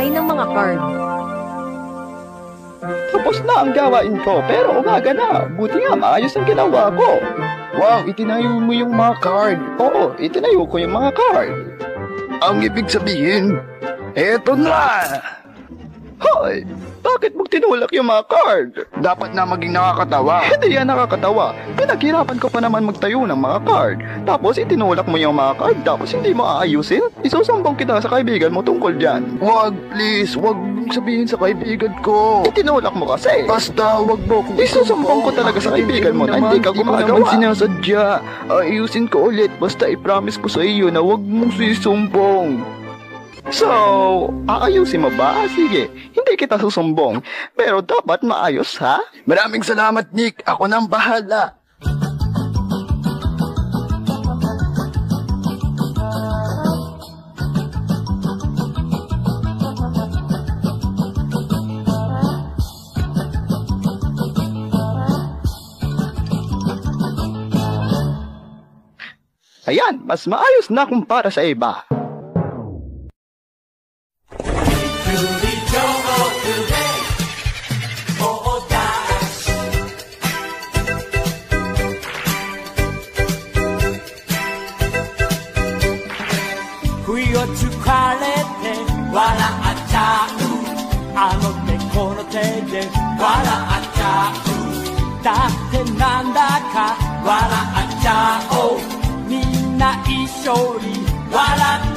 maglagay ng mga card. Tapos na ang gawain ko, pero umaga na. Buti nga maayos ang ginawa ko. Wow, itinayo mo yung mga card. Oo, itinayo ko yung mga card. Ang ibig sabihin, eto na! Hoy, bakit mo tinulak yung mga card? Dapat na maging nakakatawa. Hindi yan nakakatawa. Pinaghirapan ko pa naman magtayo ng mga card. Tapos itinulak mo yung mga card, tapos hindi mo aayusin? Isusumbong kita sa kaibigan mo tungkol dyan. Wag, please. Wag mong sabihin sa kaibigan ko. Itinulak mo kasi. Basta, wag mo kung isusumbong ko talaga sa kaibigan mo na hindi ka gumagawa. Hindi naman sinasadya. Ayusin ko ulit. Basta i-promise ko sa iyo na wag mong sisumbong. So, aayusin mo ba? Sige, hindi kita susumbong. Pero dapat maayos, ha? Maraming salamat, Nick. Ako nang bahala. Ayan, mas maayos na kumpara sa iba. Wala at chao, みんな一緒に笑って